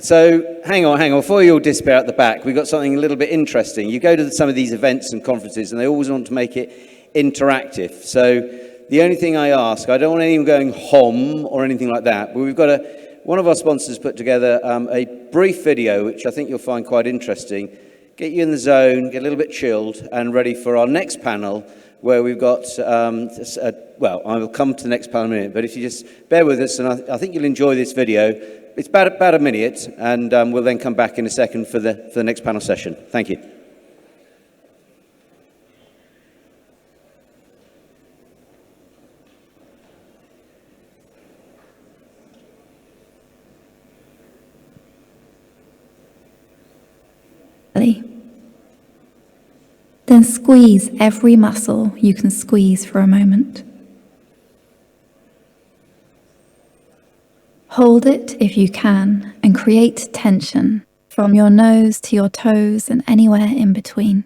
So hang on, before you all disappear at the back, we've got something a little bit interesting. You go to some of these events and conferences and they always want to make it interactive. So the only thing I ask, I don't want anyone going hom or anything like that, but we've got one of our sponsors put together a brief video, which I think you'll find quite interesting. Get you in the zone, get a little bit chilled and ready for our next panel, where we've got, well, I will come to the next panel in a minute, but if you just bear with us, and I think you'll enjoy this video. It's about a minute, and we'll then come back in a second for the next panel session. Thank you. Then squeeze every muscle you can squeeze for a moment. Hold it if you can and create tension from your nose to your toes and anywhere in between.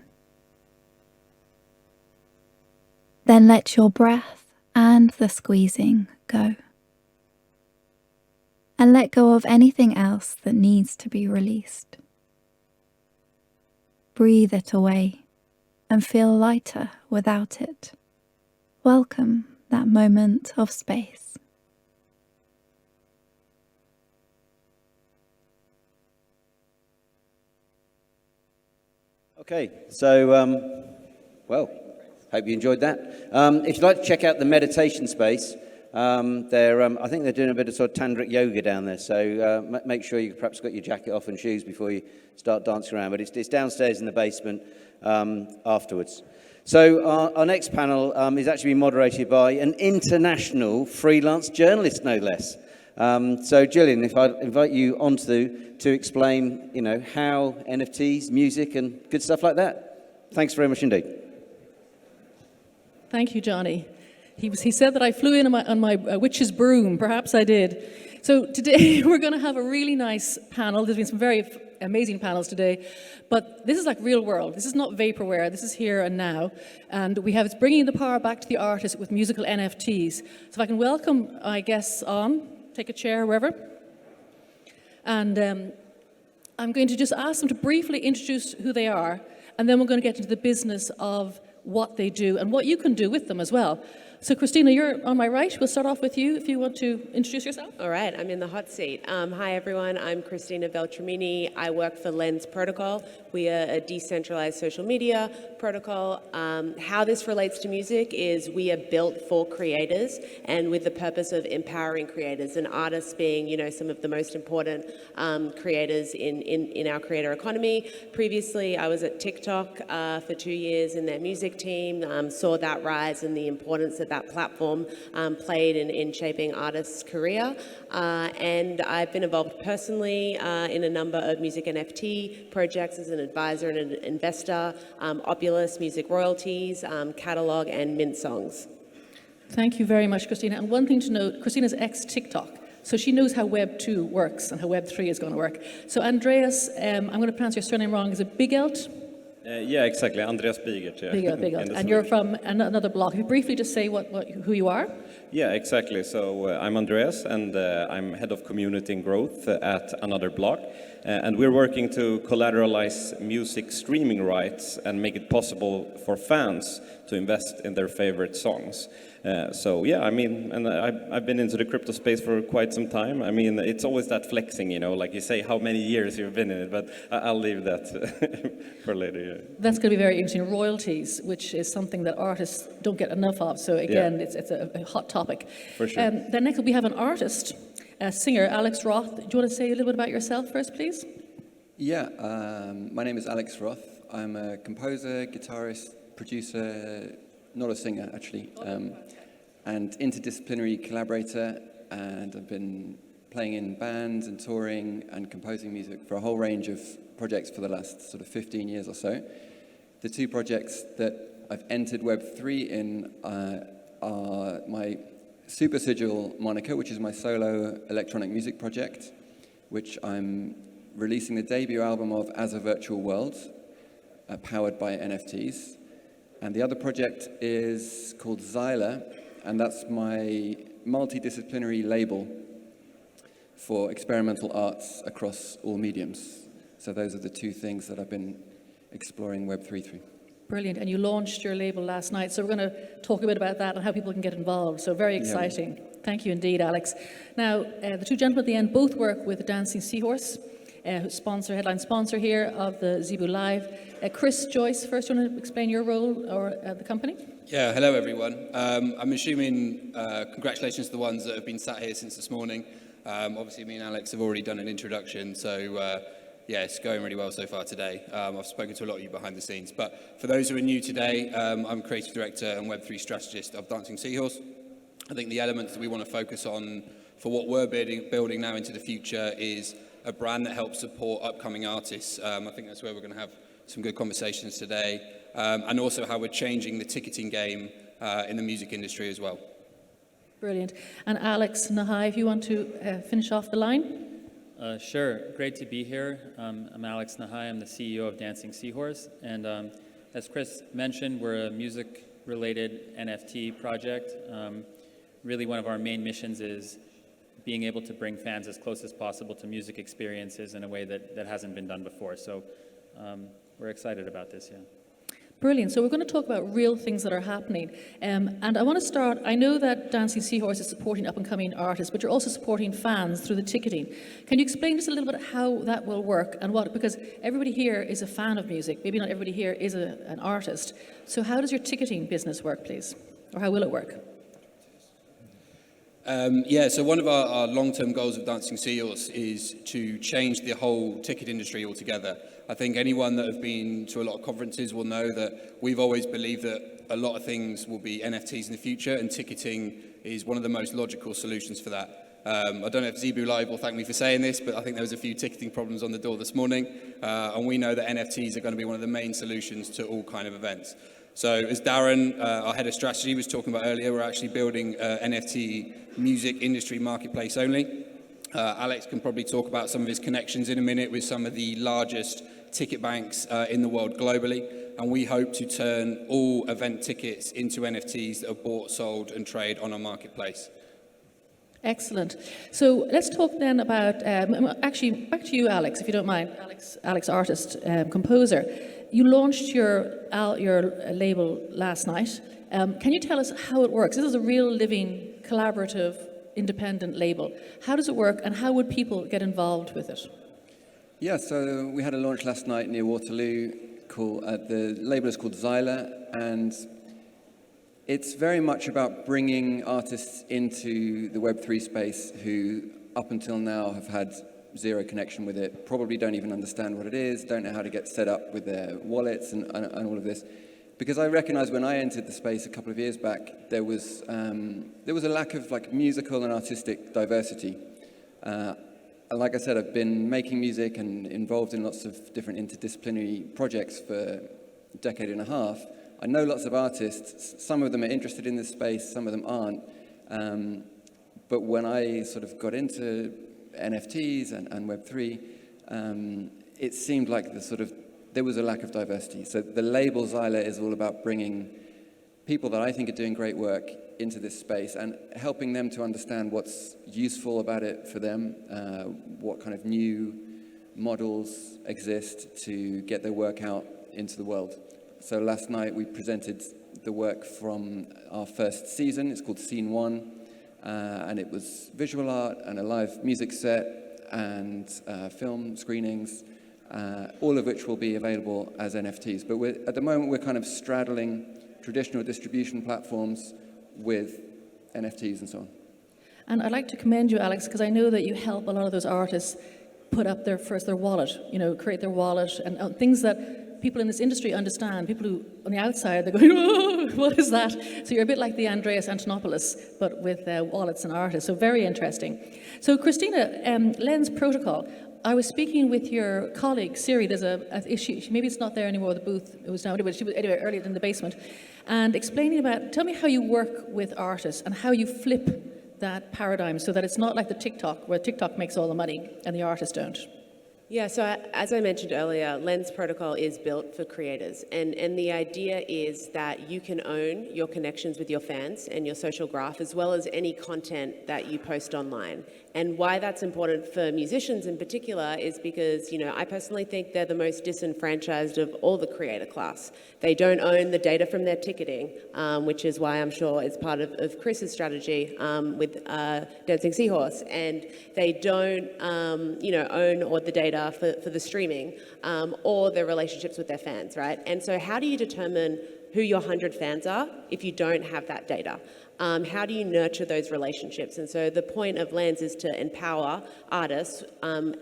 Then let your breath and the squeezing go. And let go of anything else that needs to be released. Breathe it away and feel lighter without it. Welcome that moment of space. Okay, so, well, hope you enjoyed that. If you'd like to check out the meditation space, I think they're doing a bit of sort of tantric yoga down there, so make sure you perhaps got your jacket off and shoes before you start dancing around, but it's downstairs in the basement afterwards. So our next panel is actually being moderated by an international freelance journalist, no less. So Jillian, if I invite you on to explain, how NFTs, music, and good stuff like that. Thanks very much indeed. Thank you, Johnny. He said that I flew in on my witch's broom. Perhaps I did. So today we're going to have a really nice panel. There's been some very amazing panels today, but this is like real world. This is not vaporware. This is here and now. And it's bringing the power back to the artist with musical NFTs. So if I can welcome my guests on, take a chair, wherever. And I'm going to just ask them to briefly introduce who they are, and then we're going to get into the business of what they do and what you can do with them as well. So Christina, you're on my right. We'll start off with you if you want to introduce yourself. All right, I'm in the hot seat. Hi everyone, I'm Christina Beltramini. I work for Lens Protocol. We are a decentralized social media protocol. How this relates to music is we are built for creators and with the purpose of empowering creators and artists being, some of the most important creators in our creator economy. Previously, I was at TikTok for 2 years in their music team, saw that rise and the importance that platform played in shaping artists' career. And I've been involved personally in a number of music NFT projects as an advisor and an investor, Opulus, music royalties, catalog, and mint songs. Thank you very much, Christina. And one thing to note, Christina's ex-TikTok. So she knows how Web 2 works and how Web 3 is going to work. So Andreas, I'm going to pronounce your surname wrong. Is it Bigert? Yeah, exactly. Andreas Bigert. Yeah. Bigert. And you're from another block. Can you briefly just say who you are? Yeah, exactly. So I'm Andreas, and I'm head of community and growth at Another Block. And we're working to collateralize music streaming rights and make it possible for fans to invest in their favorite songs. So yeah, and I've been into the crypto space for quite some time. It's always that flexing, like you say, how many years you've been in it, but I'll leave that for later. Yeah. That's going to be very interesting. Royalties, which is something that artists don't get enough of. So again, it's a hot topic. For sure. Then next we have an artist, a singer, Alex Roth. Do you want to say a little bit about yourself first, please? Yeah, my name is Alex Roth. I'm a composer, guitarist, producer, not a singer actually, and interdisciplinary collaborator, and I've been playing in bands and touring and composing music for a whole range of projects for the last sort of 15 years or so. The two projects that I've entered Web3 in are my Supersigil moniker, which is my solo electronic music project, which I'm releasing the debut album of as a virtual world, powered by NFTs. And the other project is called Zyla, and that's my multidisciplinary label. for experimental arts across all mediums. So those are the two things that I've been exploring Web3 through. Brilliant. And you launched your label last night, so we're going to talk a bit about that and how people can get involved. So very exciting. Yeah. Thank you indeed, Alex. Now, the two gentlemen at the end both work with Dancing Seahorse, headline sponsor here of the Zebu Live. Chris Joyce, first, do you want to explain your role or the company? Yeah, hello everyone. I'm assuming congratulations to the ones that have been sat here since this morning. Obviously, me and Alex have already done an introduction, so yeah, it's going really well so far today. I've spoken to a lot of you behind the scenes, but for those who are new today, I'm Creative Director and Web3 Strategist of Dancing Seahorse. I think the elements that we want to focus on for what we're building now into the future is a brand that helps support upcoming artists. I think that's where we're going to have some good conversations today, and also how we're changing the ticketing game in the music industry as well. Brilliant. And Alex, Nahai, if you want to finish off the line. Sure. Great to be here. I'm Alex Nahai. I'm the CEO of Dancing Seahorse. And as Chris mentioned, we're a music-related NFT project. Really, one of our main missions is being able to bring fans as close as possible to music experiences in a way that hasn't been done before. So we're excited about this, yeah. Brilliant. So we're going to talk about real things that are happening. And I want to start, I know that Dancing Seahorse is supporting up-and-coming artists, but you're also supporting fans through the ticketing. Can you explain just a little bit how that will work and what, because everybody here is a fan of music, maybe not everybody here is an artist. So how does your ticketing business work, please? Or how will it work? Yeah, so one of our long-term goals of Dancing Seahorse is to change the whole ticket industry altogether. I think anyone that have been to a lot of conferences will know that we've always believed that a lot of things will be NFTs in the future, and ticketing is one of the most logical solutions for that. I don't know if Zebu Live will thank me for saying this, but I think there was a few ticketing problems on the door this morning, and we know that NFTs are going to be one of the main solutions to all kind of events. So as Darren, our head of strategy, was talking about earlier, we're actually building NFT music industry marketplace only. Alex can probably talk about some of his connections in a minute with some of the largest ticket banks in the world globally. And we hope to turn all event tickets into NFTs that are bought, sold and trade on our marketplace. Excellent. So let's talk then about, actually, back to you, Alex, if you don't mind. Alex, artist, composer. You launched your label last night. Can you tell us how it works? This is a real living, collaborative, independent label. How does it work, and how would people get involved with it? Yeah, so we had a launch last night near Waterloo. The label is called Zyla, and it's very much about bringing artists into the Web3 space who, up until now, have had zero connection with it, probably don't even understand what it is, don't know how to get set up with their wallets and all of this. Because I recognize when I entered the space a couple of years back, there was a lack of musical and artistic diversity. Like I said, I've been making music and involved in lots of different interdisciplinary projects for a decade and a half. I know lots of artists. Some of them are interested in this space, some of them aren't. But when I sort of got into NFTs and Web3, it seemed like there was a lack of diversity. So the label Zyla is all about bringing people that I think are doing great work into this space and helping them to understand what's useful about it for them, what kind of new models exist to get their work out into the world. So last night we presented the work from our first season. It's called Scene 1, and it was visual art and a live music set and film screenings, all of which will be available as NFTs. But at the moment we're kind of straddling traditional distribution platforms with NFTs and so on. And I'd like to commend you, Alex, because I know that you help a lot of those artists put up their wallet, create their wallet and things that people in this industry understand. People who, on the outside, they're going, oh, what is that? So you're a bit like the Andreas Antonopoulos, but with wallets and artists. So very interesting. So Christina, Lens Protocol. I was speaking with your colleague, Siri. There's an issue. Maybe it's not there anymore, the booth. It was down, but she was anyway earlier in the basement. And explaining tell me how you work with artists and how you flip that paradigm so that it's not like the TikTok, where TikTok makes all the money and the artists don't. Yeah, so as I mentioned earlier, Lens Protocol is built for creators. And the idea is that you can own your connections with your fans and your social graph, as well as any content that you post online. And why that's important for musicians in particular is because, I personally think they're the most disenfranchised of all the creator class. They don't own the data from their ticketing, which is why I'm sure it's part of Chris's strategy with Dancing Seahorse. And they don't, own all the data for the streaming or their relationships with their fans, right? And so how do you determine who your 100 fans are if you don't have that data? How do you nurture those relationships? And so the point of Lens is to empower artists.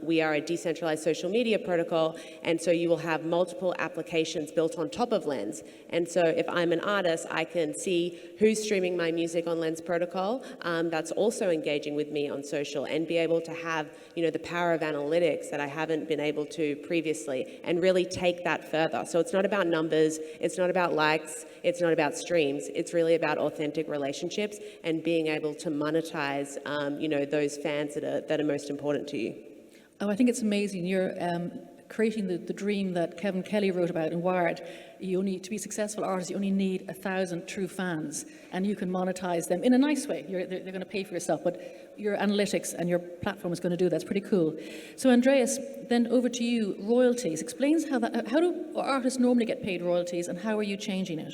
We are a decentralized social media protocol, and so you will have multiple applications built on top of Lens. And so if I'm an artist, I can see who's streaming my music on Lens protocol that's also engaging with me on social, and be able to have, the power of analytics that I haven't been able to previously, and really take that further. So it's not about numbers, it's not about likes, it's not about streams, it's really about authentic relationships and being able to monetize, those fans that are most important to you. Oh, I think it's amazing. You're creating the dream that Kevin Kelly wrote about in Wired. To be a successful artist, you only need 1,000 true fans, and you can monetize them in a nice way. They're going to pay for yourself, but your analytics and your platform is going to do that. It's pretty cool. So Andreas, then over to you. Royalties. Explains how do artists normally get paid royalties, and how are you changing it?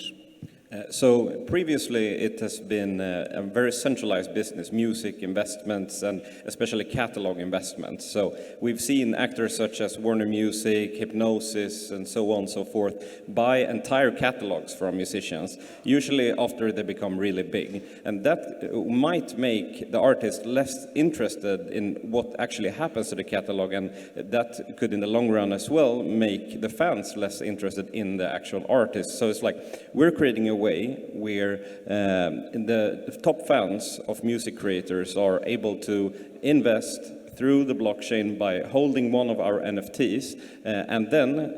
So previously it has been a very centralized business, music investments and especially catalog investments. So we've seen actors such as Warner Music, Hypnosis and so on and so forth buy entire catalogs from musicians, usually after they become really big. And that might make the artist less interested in what actually happens to the catalog, and that could in the long run as well make the fans less interested in the actual artist. So it's like we're creating a way where the top fans of music creators are able to invest through the blockchain by holding one of our NFTs, and then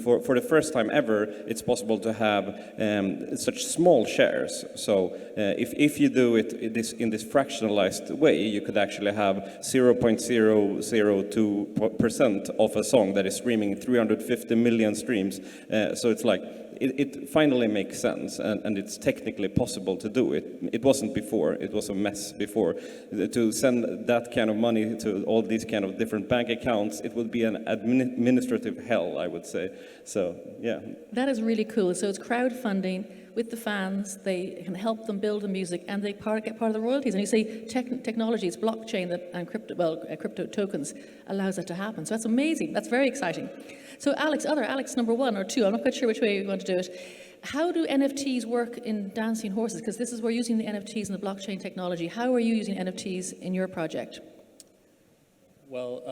for the first time ever, it's possible to have such small shares. So if you do it in this fractionalized way, you could actually have 0.002% of a song that is streaming 350 million streams. So it's like it finally makes sense, and it's technically possible to do it. It wasn't before. It was a mess before. To send that kind of money to all these kind of different bank accounts, it would be an administrative hell, I would say. So, yeah. That is really cool. So it's crowdfunding with the fans. They can help them build the music, and they get part of the royalties. And you say technology, it's blockchain and crypto tokens allows that to happen. So that's amazing. That's very exciting. So Alex number 1 or 2, I'm not quite sure which way you want to do it. How do NFTs work in Dancing Horses? Because this is, we're using the NFTs and the blockchain technology. How are you using NFTs in your project? Well,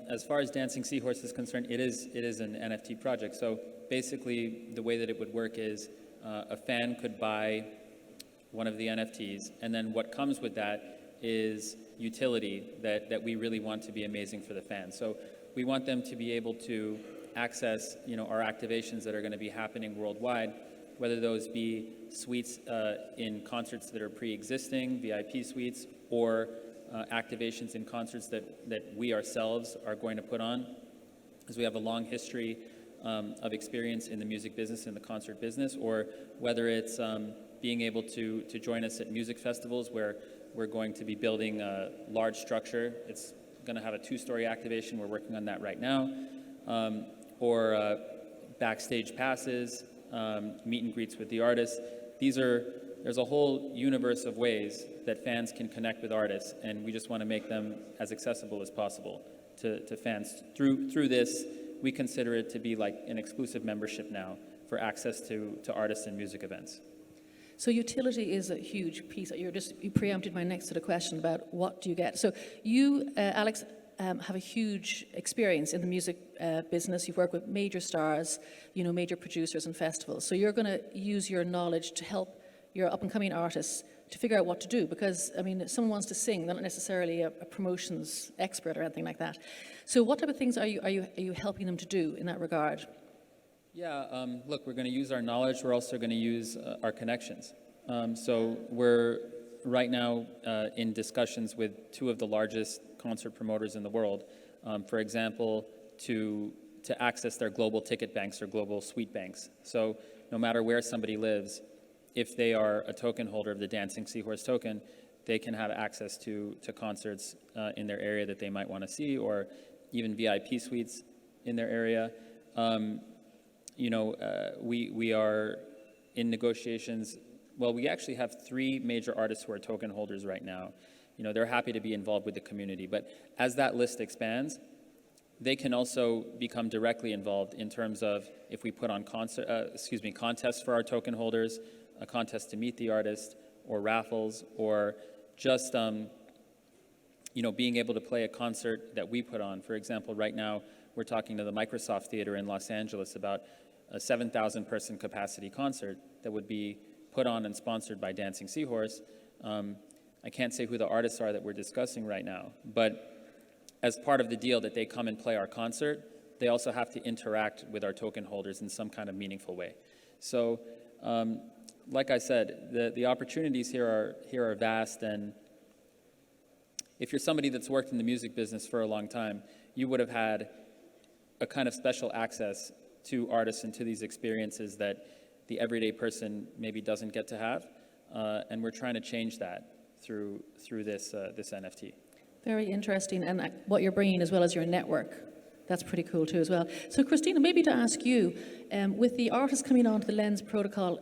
as far as Dancing Seahorse is concerned, it is an NFT project. So basically, the way that it would work is a fan could buy one of the NFTs, and then what comes with that is utility that we really want to be amazing for the fans. So we want them to be able to access, our activations that are going to be happening worldwide, whether those be suites in concerts that are pre-existing, VIP suites, or activations in concerts that we ourselves are going to put on, because we have a long history of experience in the music business and the concert business, or whether it's being able to join us at music festivals where we're going to be building a large structure. It's going to have a 2-story activation. We're working on that right now. Or backstage passes, meet and greets with the artists. There's a whole universe of ways that fans can connect with artists, and we just want to make them as accessible as possible to fans. Through this, we consider it to be like an exclusive membership now for access to artists and music events. So utility is a huge piece. You preempted my next sort of question about what do you get. So you, Alex, have a huge experience in the music business. You've worked with major stars, major producers and festivals. So you're going to use your knowledge to help your up-and-coming artists to figure out what to do. Because, if someone wants to sing, they're not necessarily a promotions expert or anything like that. So what type of things are you helping them to do in that regard? Yeah, look, we're going to use our knowledge. We're also going to use our connections. So we're right now in discussions with 2 of the largest concert promoters in the world, for example, to access their global ticket banks or global suite banks. So no matter where somebody lives, if they are a token holder of the Dancing Seahorse token, they can have access to concerts in their area that they might want to see, or even VIP suites in their area. We are in negotiations. Well, we actually have 3 major artists who are token holders right now. They're happy to be involved with the community, but as that list expands, they can also become directly involved in terms of if we put on contests for our token holders, a contest to meet the artist, or raffles, or just being able to play a concert that we put on. For example, right now we're talking to the Microsoft Theater in Los Angeles about a 7,000 person capacity concert that would be put on and sponsored by Dancing Seahorse. I can't say who the artists are that we're discussing right now, but as part of the deal that they come and play our concert, they also have to interact with our token holders in some kind of meaningful way. So, like I said, the opportunities here are vast, and if you're somebody that's worked in the music business for a long time, you would have had a kind of special access to artists and to these experiences that the everyday person maybe doesn't get to have, and we're trying to change that through this NFT. Very interesting, and what you're bringing as well as your network. That's pretty cool too as well. So Christina, maybe to ask you, with the artists coming onto the Lens protocol,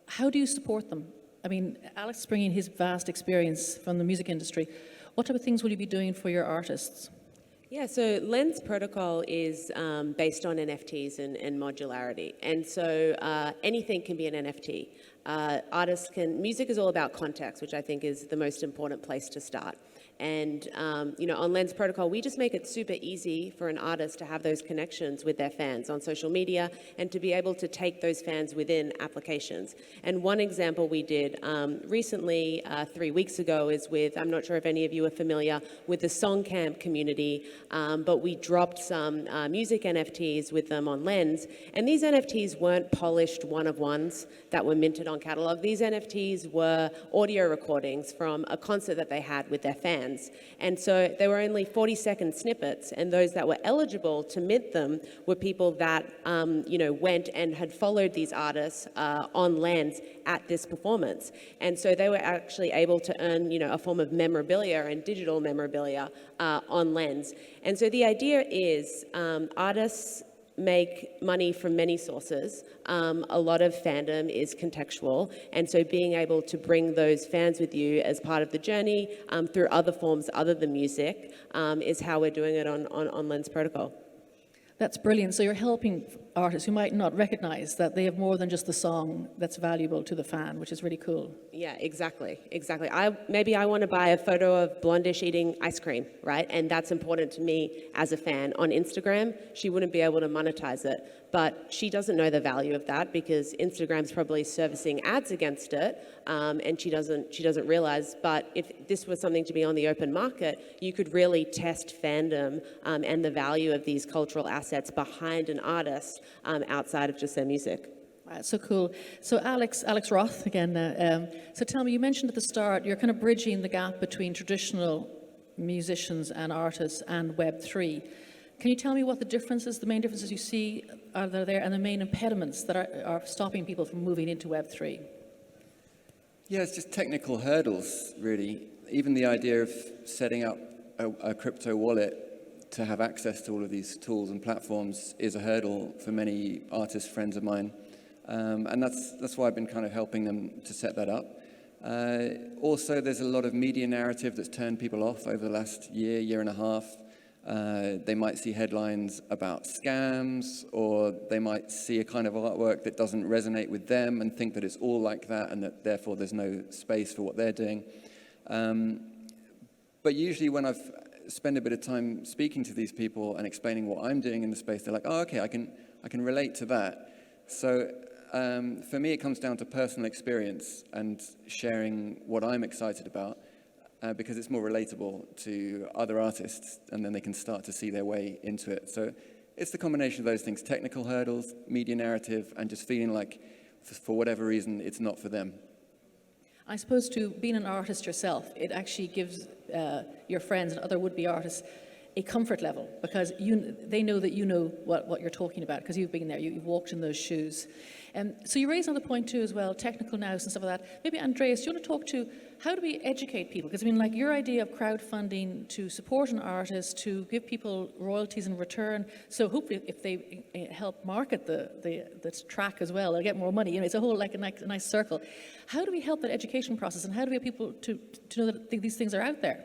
how do you support them? I mean, Alex is bringing his vast experience from the music industry. What type of things will you be doing for your artists? Yeah, so Lens protocol is based on NFTs and modularity. And so anything can be an NFT. Music is all about context, which I think is the most important place to start. And, on Lens Protocol, we just make it super easy for an artist to have those connections with their fans on social media and to be able to take those fans within applications. And one example we did recently, 3 weeks ago, is with, I'm not sure if any of you are familiar with the Song Camp community, but we dropped some music NFTs with them on Lens. And these NFTs weren't polished one-of-ones that were minted on catalog. These NFTs were audio recordings from a concert that they had with their fans. And so they were only 40-second snippets, and those that were eligible to mint them were people that, went and had followed these artists on Lens at this performance. And so they were actually able to earn, a form of memorabilia and digital memorabilia on Lens. And so the idea is artists make money from many sources. A lot of fandom is contextual, and so being able to bring those fans with you as part of the journey through other forms other than music is how we're doing it on Lens Protocol. That's brilliant. So you're helping artists who might not recognize that they have more than just the song that's valuable to the fan, which is really cool. Yeah, exactly. Maybe I want to buy a photo of Blondish eating ice cream, right? And that's important to me as a fan. On Instagram, she wouldn't be able to monetize it, but she doesn't know the value of that because Instagram's probably servicing ads against it, and she doesn't realize. But if this was something to be on the open market, you could really test fandom and the value of these cultural assets behind an artist outside of just their music. Wow, so cool. So Alex Roth again. So tell me, you mentioned at the start you're kind of bridging the gap between traditional musicians and artists and Web3. Can you tell me what the main differences you see are there, and the main impediments that are stopping people from moving into Web3? Yeah, it's just technical hurdles, really. Even the idea of setting up a crypto wallet to have access to all of these tools and platforms is a hurdle for many artist friends of mine. And that's why I've been kind of helping them to set that up. Also, there's a lot of media narrative that's turned people off over the last year and a half. They might see headlines about scams, or they might see a kind of artwork that doesn't resonate with them and think that it's all like that and that therefore there's no space for what they're doing. But usually when I've spent a bit of time speaking to these people and explaining what I'm doing in the space, they're like, oh, okay, I can relate to that. So for me, it comes down to personal experience and sharing what I'm excited about because it's more relatable to other artists, and then they can start to see their way into it. So it's the combination of those things: technical hurdles, media narrative, and just feeling like, for whatever reason, it's not for them. I suppose to being an artist yourself, it actually gives your friends and other would-be artists a comfort level, because they know that you know what you're talking about, because you've been there, you've walked in those shoes. So you raised another point too as well, technical nous and stuff like that. Maybe Andreas, do you want to talk to how do we educate people? Because I mean, like your idea of crowdfunding to support an artist, to give people royalties in return, so hopefully if they help market the track as well, they'll get more money. You know, it's a whole like a nice circle. How do we help that education process, and how do we get people to know that these things are out there?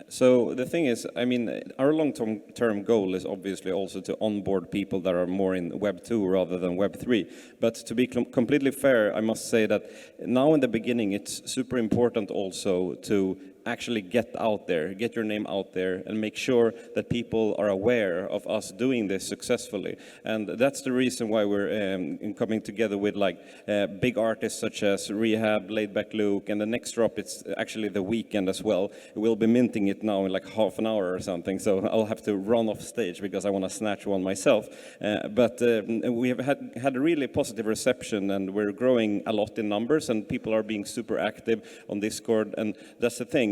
So the thing is, I mean, our long-term goal is obviously also to onboard people that are more in Web 2 rather than Web 3. But to be completely fair, I must say that now in the beginning, it's super important also to actually get out there, get your name out there, and make sure that people are aware of us doing this successfully. And that's the reason why we're coming together with like big artists such as Rehab, Laidback Luke, and the next drop, it's actually The Weeknd as well. We'll be minting it now in like half an hour or something, so I'll have to run off stage because I want to snatch one myself. But we have had a really positive reception, and we're growing a lot in numbers, and people are being super active on Discord, and that's the thing.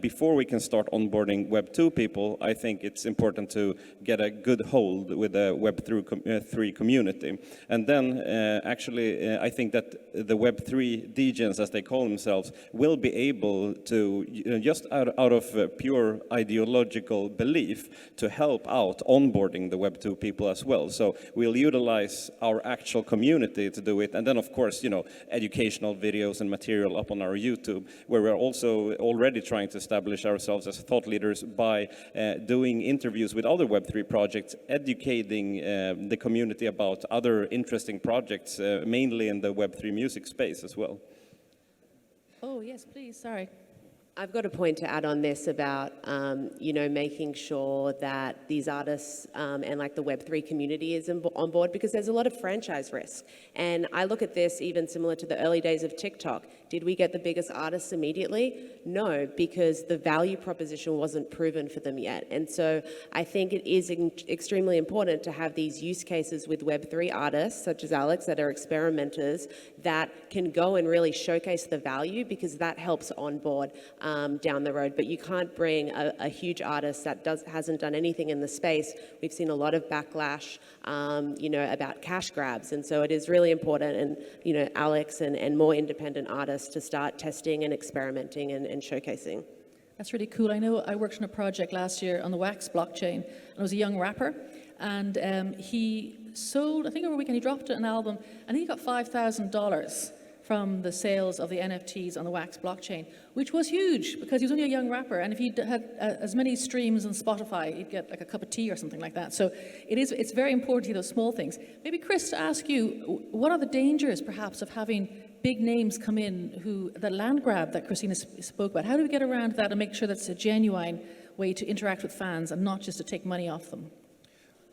Before we can start onboarding Web 2 people, I think it's important to get a good hold with the Web 3 community. And then, actually, I think that the Web 3 degens, as they call themselves, will be able to, just out of pure ideological belief, to help out onboarding the Web 2 people as well. So we'll utilize our actual community to do it. And then, of course, you know, educational videos and material up on our YouTube, where we're also already trying to establish ourselves as thought leaders by doing interviews with other Web3 projects, educating the community about other interesting projects, mainly in the Web3 music space as well. Oh, yes, please, sorry. I've got a point to add on this about, you know, making sure that these artists and like the Web3 community is on board, because there's a lot of franchise risk. And I look at this even similar to the early days of TikTok. Did we get the biggest artists immediately? No, because the value proposition wasn't proven for them yet. And so I think it is extremely important to have these use cases with Web3 artists, such as Alex, that are experimenters, that can go and really showcase the value, because that helps onboard down the road. But you can't bring a huge artist that hasn't done anything in the space. We've seen a lot of backlash, you know, about cash grabs. And so it is really important, and, you know, Alex and more independent artists to start testing and experimenting and showcasing. That's really cool. I know I worked on a project last year on the Wax blockchain, and it was a young rapper, and he sold, I think over a weekend, he dropped an album, and he got $5,000 from the sales of the NFTs on the Wax blockchain, which was huge, because he was only a young rapper, and if he had as many streams on Spotify, he'd get like a cup of tea or something like that. So it's very important to those small things. Maybe, Chris, to ask you, what are the dangers, perhaps, of having big names come in, the land grab that Christina spoke about? How do we get around that and make sure that's a genuine way to interact with fans and not just to take money off them?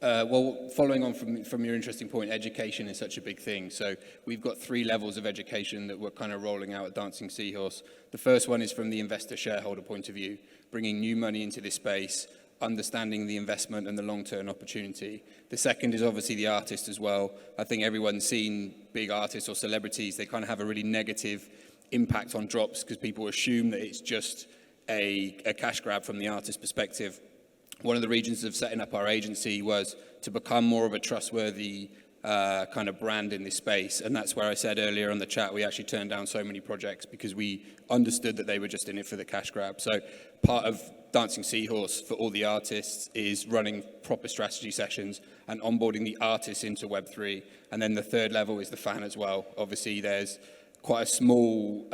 Well, following on from your interesting point, education is such a big thing. So we've got 3 levels of education that we're kind of rolling out at Dancing Seahorse. The first one is from the investor-shareholder point of view, bringing new money into this space, understanding the investment and the long-term opportunity. The second is obviously the artist as well. I think everyone's seen big artists or celebrities, they kind of have a really negative impact on drops because people assume that it's just a cash grab from the artist's perspective. One of the reasons of setting up our agency was to become more of a trustworthy kind of brand in this space. And that's where I said earlier on the chat, we actually turned down so many projects because we understood that they were just in it for the cash grab. So part of Dancing Seahorse for all the artists is running proper strategy sessions and onboarding the artists into Web3. And then the third level is the fan as well. Obviously, there's quite a small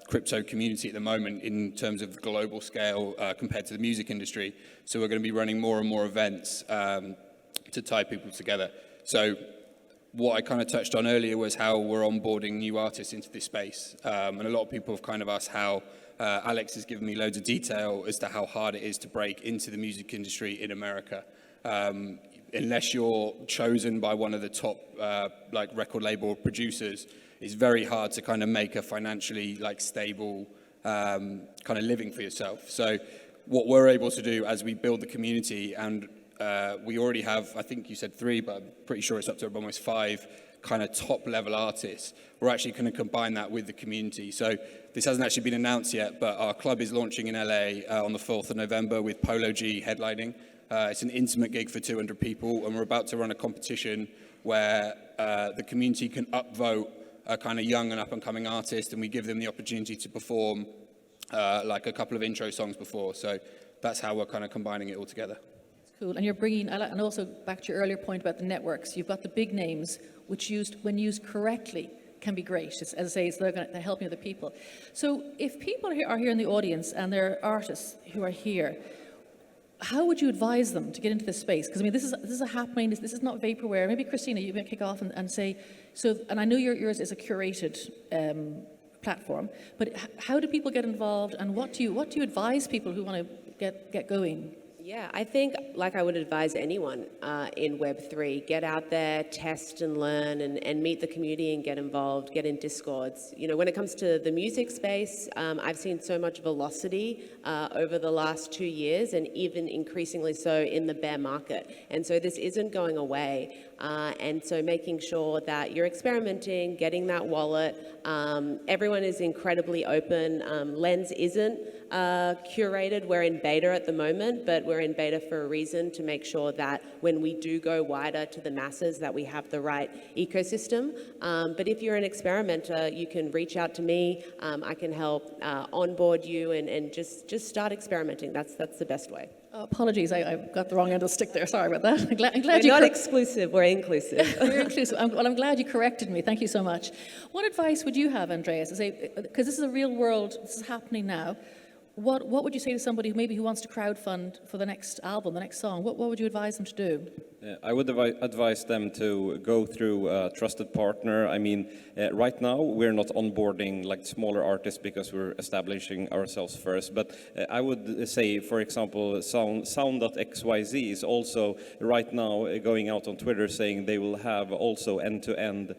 crypto community at the moment in terms of global scale compared to the music industry. So we're going to be running more and more events to tie people together. So what I kind of touched on earlier was how we're onboarding new artists into this space. And a lot of people have kind of asked how Alex has given me loads of detail as to how hard it is to break into the music industry in America. Unless you're chosen by one of the top like record label producers, it's very hard to kind of make a financially like stable kind of living for yourself. So what we're able to do as we build the community and we already have, I think you said 3, but I'm pretty sure it's up to almost 5 kind of top level artists. We're actually going to combine that with the community. So this hasn't actually been announced yet, but our club is launching in LA on the 4th of November with Polo G headlining. It's an intimate gig for 200 people, and we're about to run a competition where the community can upvote a kind of young and up-and-coming artist, and we give them the opportunity to perform like a couple of intro songs before. So that's how we're kind of combining it all together. Cool. And you're bringing, and also back to your earlier point about the networks, you've got the big names, which when used correctly, can be great. As I say, they're helping other people. So if people are here in the audience and there are artists who are here, how would you advise them to get into this space? Because I mean, this is a happening. This is not vaporware. Maybe Christina, you may kick off and say. So, and I know yours is a curated platform, but how do people get involved? And what do you advise people who want to get going? Yeah, I think, like I would advise anyone in Web3, get out there, test and learn, and meet the community and get involved, get in Discords. You know, when it comes to the music space, I've seen so much velocity over the last 2 years, and even increasingly so in the bear market. And so this isn't going away. And so making sure that you're experimenting, getting that wallet. Everyone is incredibly open. Lens isn't curated. We're in beta at the moment, but we're in beta for a reason, to make sure that when we do go wider to the masses, that we have the right ecosystem. But if you're an experimenter, you can reach out to me. I can help onboard you and just start experimenting. That's the best way. Apologies, I got the wrong end of the stick there. Sorry about that. I'm glad we're not exclusive, we're inclusive. We're inclusive. I'm glad you corrected me. Thank you so much. What advice would you have, Andreas? Because this is a real world, this is happening now. What would you say to somebody who wants to crowdfund for the next album, the next song? What would you advise them to do? I would advise them to go through a trusted partner. I mean, right now we're not onboarding like smaller artists because we're establishing ourselves first. But I would say, for example, Sound.xyz is also right now going out on Twitter saying they will have also end-to-end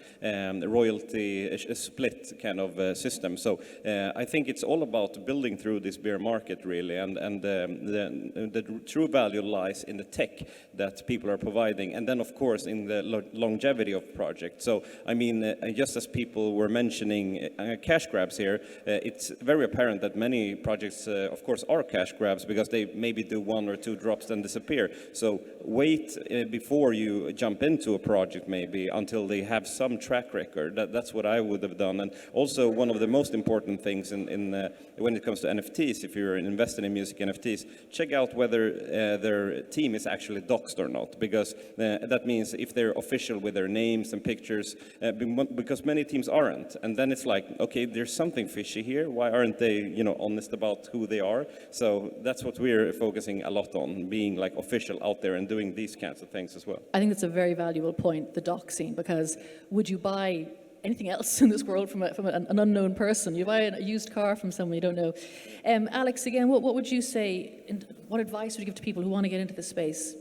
royalty split kind of system. So I think it's all about building through this bear market really, and the true value lies in the tech that people are providing, and then of course in the longevity of projects. So I mean, just as people were mentioning cash grabs here, it's very apparent that many projects of course are cash grabs because they maybe do 1 or 2 drops then disappear. So wait before you jump into a project maybe until they have some track record. That's what I would have done. And also one of the most important things when it comes to NFTs, if you're invested in music NFTs, check out whether their team is actually doxed or not, because that means if they're official with their names and pictures, because many teams aren't, and then it's like, okay, there's something fishy here. Why aren't they, honest about who they are? So that's what we're focusing a lot on, being like official out there and doing these kinds of things as well. I think that's a very valuable point, the doxing, because would you buy anything else in this world from an unknown person? You buy a used car from someone you don't know. Alex, again, what would you say, what advice would you give to people who want to get into this space?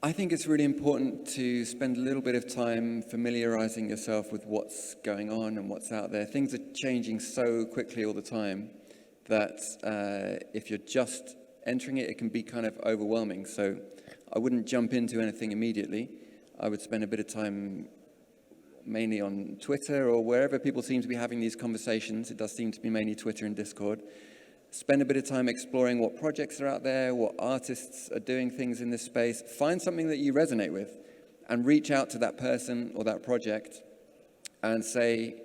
I think it's really important to spend a little bit of time familiarizing yourself with what's going on and what's out there. Things are changing so quickly all the time that if you're just entering it, it can be kind of overwhelming. So I wouldn't jump into anything immediately. I would spend a bit of time mainly on Twitter or wherever people seem to be having these conversations. It does seem to be mainly Twitter and Discord. Spend a bit of time exploring what projects are out there, what artists are doing things in this space. Find something that you resonate with and reach out to that person or that project and say,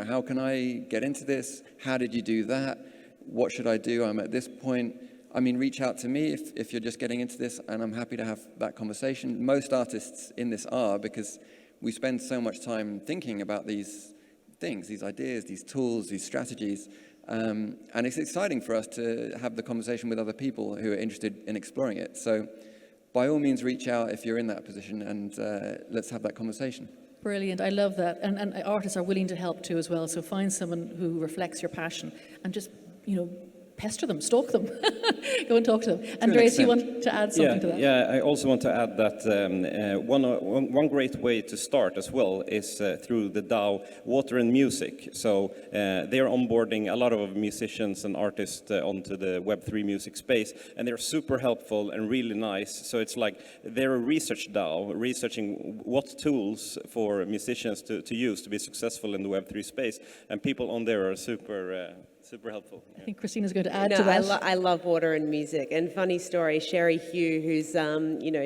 how can I get into this? How did you do that? What should I do? I'm at this point. I mean, reach out to me if you're just getting into this, and I'm happy to have that conversation. Most artists in this are, because we spend so much time thinking about these things, these ideas, these tools, these strategies. And it's exciting for us to have the conversation with other people who are interested in exploring it. So by all means, reach out if you're in that position, and let's have that conversation. Brilliant. I love that. And artists are willing to help too as well. So find someone who reflects your passion and just, pester them, stalk them, go and talk to them. Andreas, you want to add something to that? Yeah, I also want to add that one great way to start as well is through the DAO Water and Music. So they are onboarding a lot of musicians and artists onto the Web3 music space, and they're super helpful and really nice. So it's like they're a research DAO, researching what tools for musicians to use to be successful in the Web3 space, and people on there are super helpful. I think Christina's going to add to that. I love water and music. And funny story, Sherry Hugh, who's,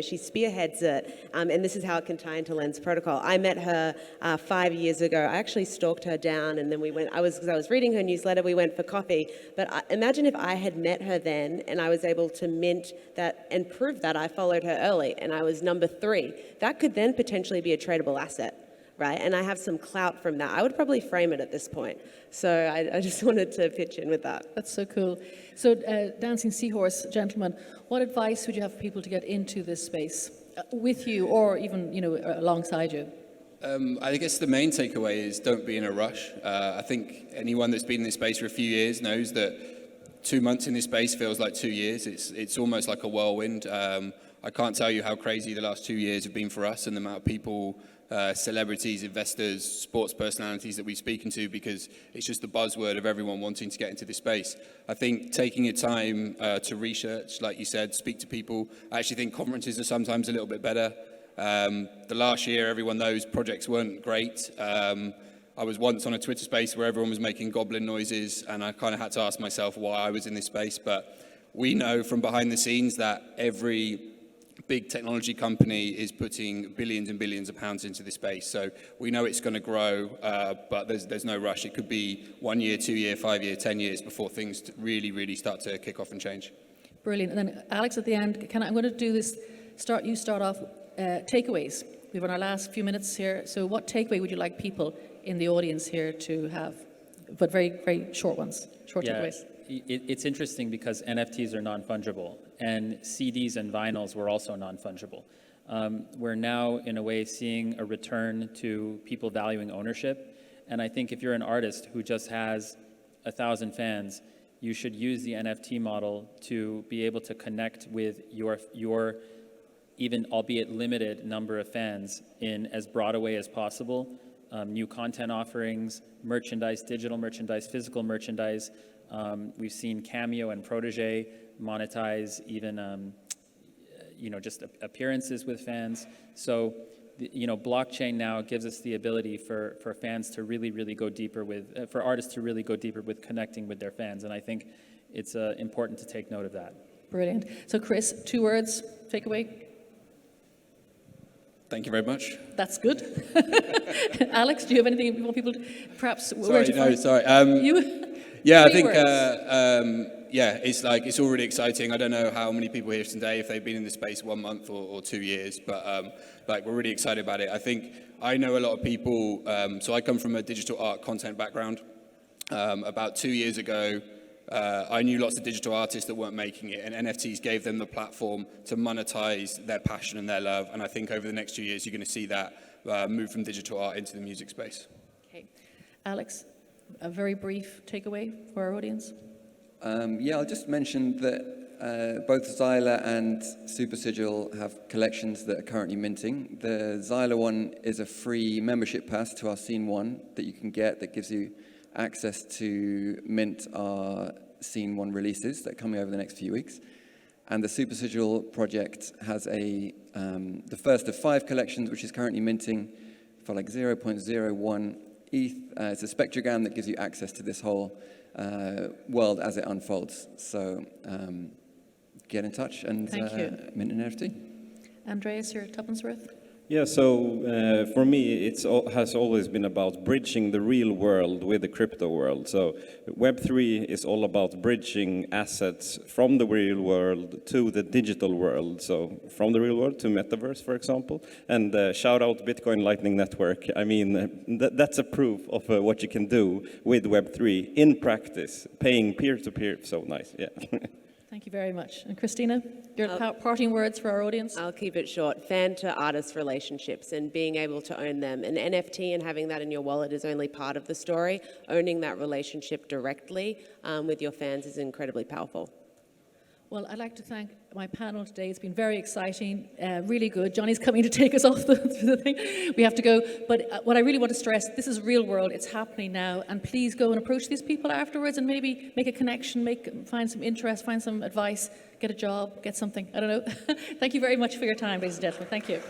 she spearheads it, and this is how it can tie into Lens Protocol. I met her 5 years ago. I actually stalked her down, and then because I was reading her newsletter, we went for coffee. But imagine if I had met her then, and I was able to mint that and prove that I followed her early, and I was number 3. That could then potentially be a tradable asset. Right, and I have some clout from that. I would probably frame it at this point. So I just wanted to pitch in with that. That's so cool. So Dancing Seahorse, gentlemen, what advice would you have for people to get into this space with you or even, alongside you? I guess the main takeaway is don't be in a rush. I think anyone that's been in this space for a few years knows that 2 months in this space feels like 2 years. It's almost like a whirlwind. I can't tell you how crazy the last 2 years have been for us and the amount of people, celebrities, investors, sports personalities that we've spoken to, because it's just the buzzword of everyone wanting to get into this space. I think taking your time to research, like you said, speak to people. I actually think conferences are sometimes a little bit better. The last year, everyone knows projects weren't great. I was once on a Twitter space where everyone was making goblin noises, and I kind of had to ask myself why I was in this space. But we know from behind the scenes that every big technology company is putting billions and billions of pounds into this space. So we know it's going to grow, but there's no rush. It could be 1 year, 2 year, 5 year, 10 years before things really, really start to kick off and change. Brilliant. And then Alex, at the end, I'm going to do this. You start off. Takeaways. We've on our last few minutes here. So what takeaway would you like people in the audience here to have? But very, very short ones. Short takeaways. It's interesting because NFTs are non-fungible, and CDs and vinyls were also non-fungible. We're now, in a way, seeing a return to people valuing ownership. And I think if you're an artist who just has 1,000 fans, you should use the NFT model to be able to connect with your even albeit limited number of fans in as broad a way as possible. New content offerings, merchandise, digital merchandise, physical merchandise. We've seen Cameo and Protégé monetize even, just appearances with fans. So, blockchain now gives us the ability for fans to really, really go deeper with, for artists to really go deeper with connecting with their fans. And I think it's important to take note of that. Brilliant. So Chris, 2 words, takeaway. Thank you very much. That's good. Alex, do you have anything you want people to perhaps... Sorry. Yeah, I think, it's all really exciting. I don't know how many people here today, if they've been in the space 1 month or 2 years, but we're really excited about it. I know a lot of people, so I come from a digital art content background. About 2 years ago, I knew lots of digital artists that weren't making it, and NFTs gave them the platform to monetize their passion and their love. And I think over the next 2 years, you're going to see that move from digital art into the music space. Okay. Alex, a very brief takeaway for our audience. I'll just mention that both Xyla and Supersigil have collections that are currently minting. The Xyla one is a free membership pass to our Scene 1 that you can get that gives you access to mint our Scene 1 releases that are coming over the next few weeks. And the Supersigil project has the first of 5 collections, which is currently minting for like 0.01 ETH. It's a spectrogram that gives you access to this whole world as it unfolds. So get in touch and mint an NFT. Andreas, your tuppence worth? Yeah, so for me, has always been about bridging the real world with the crypto world. So Web3 is all about bridging assets from the real world to the digital world. So from the real world to metaverse, for example. And shout out Bitcoin Lightning Network. I mean, that's a proof of what you can do with Web3 in practice, paying peer-to-peer. So nice, yeah. Thank you very much. And Christina? Your parting words for our audience? I'll keep it short. Fan to artist relationships and being able to own them. An NFT and having that in your wallet is only part of the story. Owning that relationship directly with your fans is incredibly powerful. Well, I'd like to thank my panel today. It's been very exciting, really good. Johnny's coming to take us off the thing. We have to go. But what I really want to stress, this is real world. It's happening now. And please go and approach these people afterwards and maybe make a connection, find some interest, find some advice, get a job, get something. I don't know. Thank you very much for your time, ladies and gentlemen. Thank you.